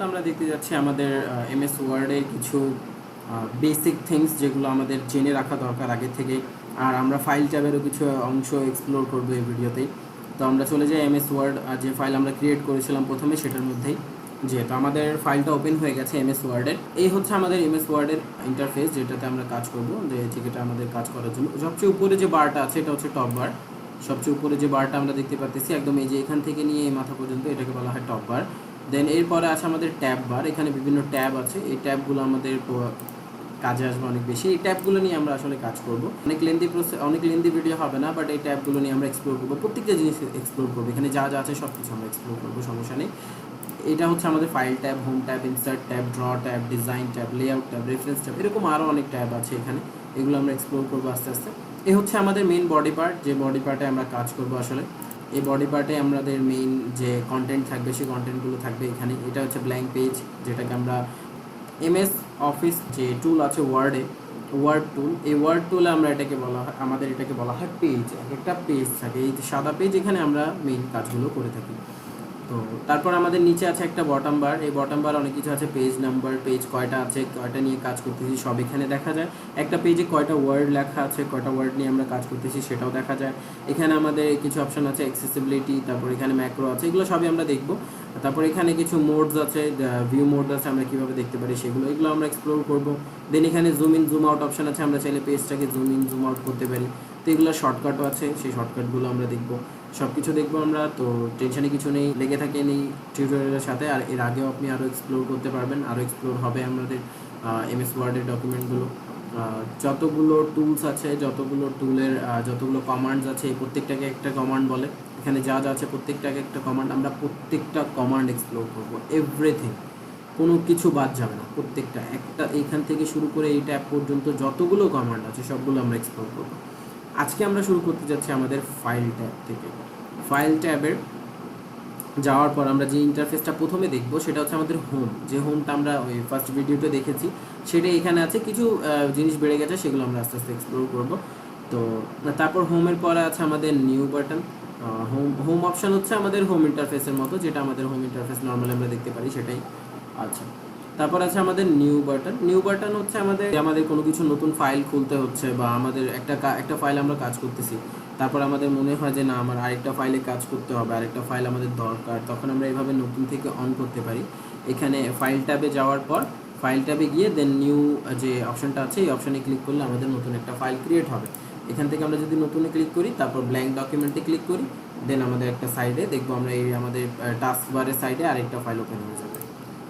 আমরা দেখতে যাচ্ছি আমাদের এমএস ওয়ার্ডের কিছু বেসিক থিংস যেগুলো আমাদের জেনে রাখা দরকার আগে থেকে। আর আমরা ফাইল ট্যাবেরও কিছু অংশ এক্সপ্লোর করবো এই ভিডিওতেই। তো আমরা চলে যাই এমএস ওয়ার্ড, যে ফাইল আমরা ক্রিয়েট করেছিলাম প্রথমে সেটার মধ্যেই। যেহেতু আমাদের ফাইলটা ওপেন হয়ে গেছে এমএস ওয়ার্ডের, এই হচ্ছে আমাদের এমএস ওয়ার্ডের ইন্টারফেস যেটাতে আমরা কাজ করব। যেটা আমাদের কাজ করার জন্য সবচেয়ে উপরে যে বারটা আছে এটা হচ্ছে টপ বার। সবচেয়ে উপরে যে বারটা আমরা দেখতে পাচ্ছি একদম এই যে এখান থেকে নিয়ে এই মাথা পর্যন্ত, এটাকে বলা হয় টপ বার। দেন এরপরে আছে আমাদের ট্যাব বার, এখানে বিভিন্ন ট্যাব আছে। এই ট্যাবগুলো আমাদের কাজে আসবে অনেক বেশি। এই ট্যাবগুলো নিয়ে আমরা আসলে কাজ করব। অনেক লেন্দি ভিডিও হবে না, বাট এই ট্যাবগুলো নিয়ে আমরা এক্সপ্লোর করবো, প্রত্যেকটা জিনিস এক্সপ্লোর করবো। এখানে যা যা আছে সব কিছু আমরা এক্সপ্লোর করবো, সমস্যা নেই। এটা হচ্ছে আমাদের file tab, home tab, insert tab, draw tab, design tab, layout tab, reference tab, এরকম আরও অনেক ট্যাব আছে এখানে। এগুলো আমরা এক্সপ্লোর করবো আস্তে আস্তে। এ হচ্ছে আমাদের মেইন বডি পার্ট, যে বডি পার্টে আমরা কাজ করবো আসলে। এই বডি পার্টে আমাদের মেইন যে কন্টেন্ট থাকবে সেই কন্টেন্টগুলো থাকবে এখানে। এটা হচ্ছে ব্ল্যাঙ্ক পেজ, যেটাকে আমরা এমএস অফিস যে টুল আছে ওয়ার্ড টুল, এই ওয়ার্ড টুলে আমরা এটাকে বলা হয় পেজ। একটা পেজ থাকে, এই সাদা পেজ, এখানে আমরা মেইন কাজগুলো করে থাকি। তো তারপর আমাদের নিচে আছে একটা বটম বার। এই বটম বার অনেক কিছু আছে, পেজ নাম্বার, পেজ কয়টা আছে, কয়টা নিয়ে কাজ করতেছি সব এখানে দেখা যায়। একটা পেজে কয়টা ওয়ার্ড লেখা আছে, কয়টা ওয়ার্ড নিয়ে আমরা কাজ করতেছি সেটাও দেখা যায়। এখানে আমাদের কিছু অপশন আছে, অ্যাক্সেসিবিলিটি, তারপর এখানে ম্যাক্রো আছে, এগুলো সবই আমরা দেখব। তারপর এখানে কিছু মোডস আছে, ভিউ মোড আছে, আমরা কীভাবে দেখতে পারি এগুলো আমরা এক্সপ্লোর করব। দেন এখানে zoom in zoom out option আছে, আমরা চাইলে পেজটাকে জুম ইন জুম আউট করতে পারি। তো এগুলো শর্টকাটও আছে, সেই শর্টকাটগুলো আমরা দেখব, সব কিছু দেখবো আমরা। তো টেনশনে কিছু নেই, লেগে থাকে নেই টিউটোরিয়ালের সাথে। আর এর আগেও আপনি আরও এক্সপ্লোর করতে পারবেন, আরও এক্সপ্লোর হবে আমাদের এমএস ওয়ার্ডের ডকুমেন্টগুলো। যতগুলো টুলস আছে, যতগুলো টুলের যতগুলো কমান্ডস আছে, এই প্রত্যেকটাকে একটা কমান্ড বলে। এখানে যা যা আছে প্রত্যেকটাকে একটা কমান্ড, আমরা প্রত্যেকটা কমান্ড এক্সপ্লোর করবো, এভরিথিং, কোনো কিছু বাদ যাবে না। প্রত্যেকটা একটা এইখান থেকে শুরু করে এই ট্যাব পর্যন্ত যতগুলো কমান্ড আছে সবগুলো আমরা এক্সপ্লোর করবো। আজকে আমরা শুরু করতে যাচ্ছি আমাদের ফাইল ট্যাব থেকে। ফাইল ট্যাবের যাওয়ার পর আমরা যে ইন্টারফেসটা প্রথমে দেখব সেটা হচ্ছে আমাদের হোম। যে হোমটা আমরা ওই ফার্স্ট ভিডিওতে দেখেছি সেটা এখানে আছে। কিছু জিনিস বেড়ে গেছে, সেগুলো আমরা আস্তে আস্তে এক্সপ্লোর করব। তো তারপর হোমের পরে আছে আমাদের নিউ বাটন। হোম অপশান হচ্ছে আমাদের হোম ইন্টারফেসের মতো, যেটা আমাদের হোম ইন্টারফেস নর্মালি আমরা দেখতে পারি সেটাই। আচ্ছা, তারপর আছে আমাদের নিউ বাটন হচ্ছে আমাদের কোনো কিছু নতুন ফাইল খুলতে হচ্ছে, বা আমাদের একটা ফাইল আমরা কাজ করতেছি, তারপর আমাদের মনে হয় যে না আমার আরেকটা ফাইলে কাজ করতে হবে, আরেকটা ফাইল আমাদের দরকার, তখন আমরা এইভাবে নতুন থেকে অন করতে পারি। এখানে ফাইল ট্যাবে যাওয়ার পর ফাইল ট্যাবে গিয়ে দেন নিউ যে অপশানটা আছে এই অপশানে ক্লিক করলে আমাদের নতুন একটা ফাইল ক্রিয়েট হবে। এখান থেকে আমরা যদি নতুনে ক্লিক করি, তারপর ব্ল্যাঙ্ক ডকুমেন্টে ক্লিক করি, দেন আমাদের একটা সাইডে দেখবো আমরা এই আমাদের টাস্ক বারের সাইডে আরেকটা ফাইল ওপেন হয়ে যাবে।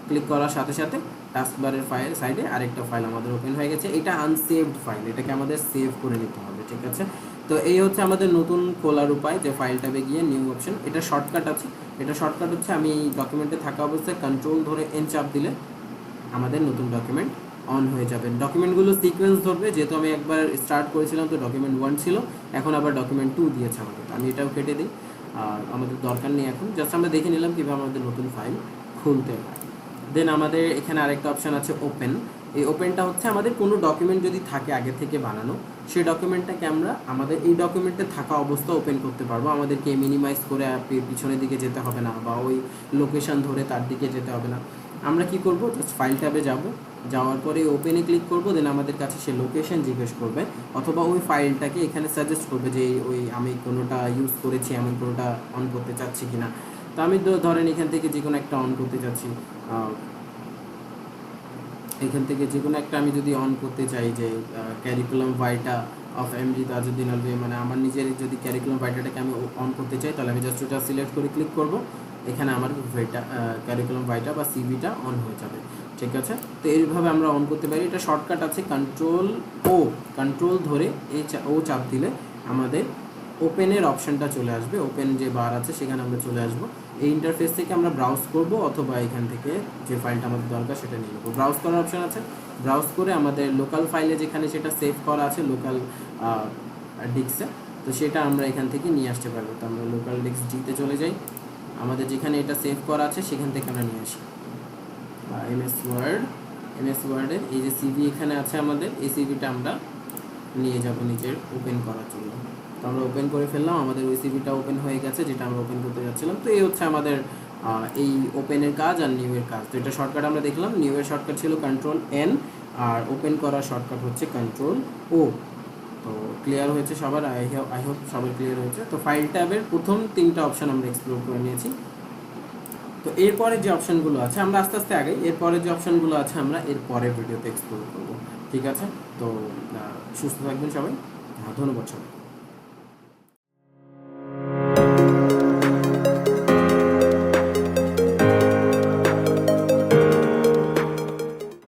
ক্লিক করার সাথে সাথে টাস্ক বারের সাইডে আরেকটা ফাইল আমাদের ওপেন হয়ে গেছে। এটা আনসেভড ফাইল, এটাকে আমাদের সেভ করে নিতে হবে, ঠিক আছে। তো এই হচ্ছে আমাদের নতুন খোলার উপায়, যে ফাইল ট্যাবে গিয়ে নিউ অপশন। এটা শর্টকাট আছে, এটা শর্টকাট হচ্ছে আমি এই ডকুমেন্টে থাকা অবস্থায় কন্ট্রোল ধরে এন চাপ দিলে আমাদের নতুন ডকুমেন্ট অন হয়ে যাবে। ডকুমেন্টগুলো সিকোয়েন্স ধরবে, যেহেতু আমি একবার স্টার্ট করেছিলাম তো ডকুমেন্ট 1 ছিল, এখন আবার ডকুমেন্ট 2 দিয়েছে আমাদের। আমি এটাও কেটে দিই, আর আমাদের দরকার নেই এখন। জাস্ট আমরা দেখে নিলাম কীভাবে আমাদের নতুন ফাইল খুলতে হয়। দেন আমাদের এখানে আরেকটা অপশান আছে ওপেন। এই ওপেনটা হচ্ছে আমাদের কোনো ডকুমেন্ট যদি থাকে আগে থেকে বানানো, সেই ডকুমেন্টটাকে আমরা আমাদের এই ডকুমেন্টে থাকা অবস্থা ওপেন করতে পারবো। আমাদেরকে মিনিমাইজ করে পিছনের দিকে যেতে হবে না, বা ওই লোকেশন ধরে তার দিকে যেতে হবে না। আমরা কি করব, জাস্ট ফাইল ট্যাবে যাওয়ার পরে ওপেনে ক্লিক করব। দেন আমাদের কাছে সে লোকেশন জিজ্ঞেস করবে, অথবা ওই ফাইলটাকে এখানে সাজেস্ট করবে যে ওই আমি কোনোটা ইউজ করেছি, আমি কোনোটা অন করতে চাচ্ছি কিনা। তো আমি ধরেন এখান থেকে যে কোনো একটা অন করতে চাচ্ছি, এখান থেকে যে কোনো একটা আমি যদি অন করতে চাই, যে ক্যারিকুলাম ভাইটা অফ এমডি তাজউদ্দিন আলভী, মানে আমার নিজের যদি ক্যারিকুলাম ভাইটাটাকে আমি অন করতে চাই, তাহলে আমি জাস্ট ওটা সিলেক্ট করে ক্লিক করব। এখানে আমার ক্যারিকুলাম ভাইটা বা সিভিটা অন হয়ে যাবে, ঠিক আছে। তো এইভাবে আমরা অন করতে পারি। এটা শর্টকাট আছে, কন্ট্রোল ধরে ও চাপ দিলে আমাদের ওপেনের অপশানটা চলে আসবে। ওপেন যে বার আছে সেখানে আমরা চলে আসবো। এই ইন্টারফেস থেকে আমরা ব্রাউজ করব, অথবা এখান থেকে যে ফাইলটা আমাদের দরকার সেটা নিয়ে নেবো। ব্রাউজ করার অপশান আছে, ব্রাউজ করে আমাদের লোকাল ফাইলে যেখানে সেটা সেভ করা আছে লোকাল ডিস্কে, তো সেটা আমরা এখান থেকে নিয়ে আসতে পারবো। তো আমরা লোকাল ডিস্ক ডিতে চলে যাই, আমাদের যেখানে এটা সেভ করা আছে সেখান থেকে আমরা নিয়ে আসি। এমএস ওয়ার্ডের এই যে সিভি এখানে আছে আমাদের, এই সিভিটা আমরা নিয়ে যাব নিজের ওপেন করার জন্য। তো আমরা ওপেন করে ফেললাম, আমাদের ওই সিভিটা ওপেন হয়ে গেছে যেটা আমরা ওপেন করতে যাচ্ছিলাম। তো এই হচ্ছে আমাদের এই ওপেনের কাজ আর নিউ এর কাজ। তো এটা শর্টকাট আমরা দেখলাম, নিউ এর শর্টকাট ছিল কন্ট্রোল এন, আর ওপেন করার শর্টকাট হচ্ছে কন্ট্রোল ও। তো ক্লিয়ার হয়েছে সবার, আই হোপ সবার ক্লিয়ার হয়েছে। তো ফাইল ট্যাবের প্রথম 3টা অপশান আমরা এক্সপ্লোর করে নিয়েছি। তো এরপরে যে অপশানগুলো আছে আমরা আস্তে আস্তে আগে, এরপরে যে অপশানগুলো আছে আমরা এর পরের ভিডিওতে এক্সপ্লোর করব। ঠিক আছে, তো সুস্থ থাকবেন সবাই, ধন্যবাদ সবাই।